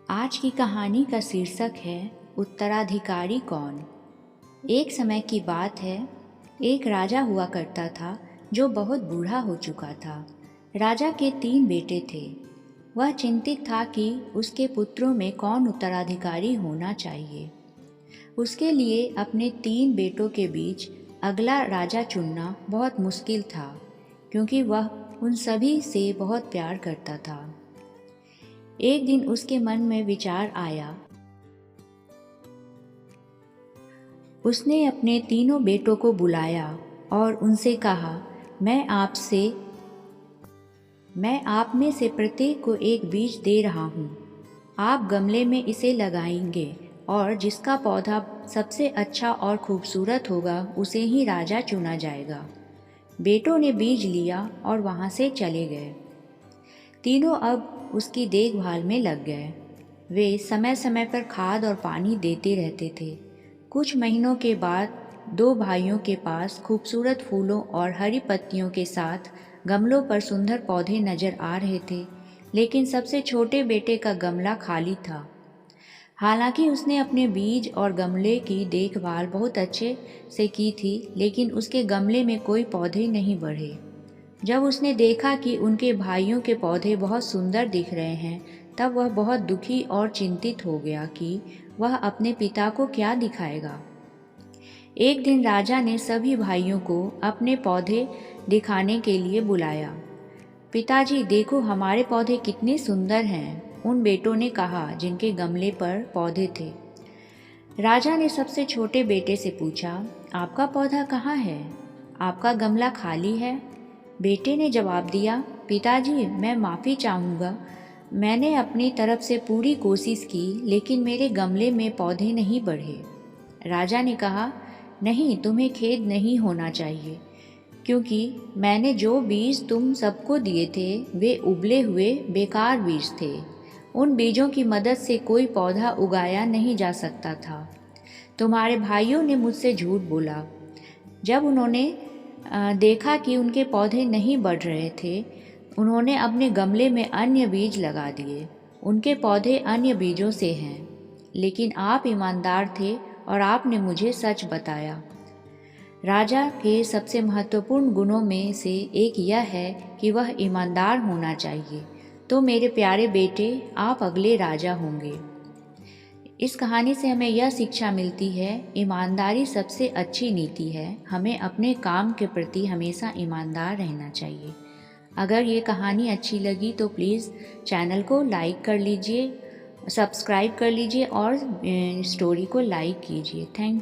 आज की कहानी का शीर्षक है उत्तराधिकारी कौन। एक समय की बात है, एक राजा हुआ करता था जो बहुत बूढ़ा हो चुका था। राजा के 3 बेटे थे। वह चिंतित था कि उसके पुत्रों में कौन उत्तराधिकारी होना चाहिए। उसके लिए अपने 3 बेटों के बीच अगला राजा चुनना बहुत मुश्किल था, क्योंकि वह उन सभी से बहुत प्यार करता था। एक दिन उसके मन में विचार आया। उसने अपने तीनों बेटों को बुलाया और उनसे कहा, मैं आप में से प्रत्येक को एक बीज दे रहा हूँ। आप गमले में इसे लगाएंगे और जिसका पौधा सबसे अच्छा और खूबसूरत होगा उसे ही राजा चुना जाएगा। बेटों ने बीज लिया और वहाँ से चले गए। तीनों अब उसकी देखभाल में लग गए। वे समय समय पर खाद और पानी देते रहते थे। कुछ महीनों के बाद 2 भाइयों के पास खूबसूरत फूलों और हरी पत्तियों के साथ गमलों पर सुंदर पौधे नजर आ रहे थे, लेकिन सबसे छोटे बेटे का गमला खाली था। हालांकि उसने अपने बीज और गमले की देखभाल बहुत अच्छे से की थी, लेकिन उसके गमले में कोई पौधे नहीं बढ़े। जब उसने देखा कि उनके भाइयों के पौधे बहुत सुंदर दिख रहे हैं, तब वह बहुत दुखी और चिंतित हो गया कि वह अपने पिता को क्या दिखाएगा। एक दिन राजा ने सभी भाइयों को अपने पौधे दिखाने के लिए बुलाया। पिताजी, देखो हमारे पौधे कितने सुंदर हैं, उन बेटों ने कहा जिनके गमले पर पौधे थे। राजा ने सबसे छोटे बेटे से पूछा, आपका पौधा कहाँ है? आपका गमला खाली है? बेटे ने जवाब दिया, पिताजी मैं माफ़ी चाहूँगा, मैंने अपनी तरफ से पूरी कोशिश की, लेकिन मेरे गमले में पौधे नहीं बढ़े। राजा ने कहा, नहीं, तुम्हें खेद नहीं होना चाहिए, क्योंकि मैंने जो बीज तुम सबको दिए थे वे उबले हुए बेकार बीज थे। उन बीजों की मदद से कोई पौधा उगाया नहीं जा सकता था। तुम्हारे भाइयों ने मुझसे झूठ बोला। जब उन्होंने देखा कि उनके पौधे नहीं बढ़ रहे थे, उन्होंने अपने गमले में अन्य बीज लगा दिए। उनके पौधे अन्य बीजों से हैं, लेकिन आप ईमानदार थे और आपने मुझे सच बताया। राजा के सबसे महत्वपूर्ण गुणों में से एक यह है कि वह ईमानदार होना चाहिए। तो मेरे प्यारे बेटे, आप अगले राजा होंगे। इस कहानी से हमें यह शिक्षा मिलती है, ईमानदारी सबसे अच्छी नीति है। हमें अपने काम के प्रति हमेशा ईमानदार रहना चाहिए। अगर ये कहानी अच्छी लगी तो प्लीज़ चैनल को लाइक कर लीजिए, सब्सक्राइब कर लीजिए और स्टोरी को लाइक कीजिए। Thank you.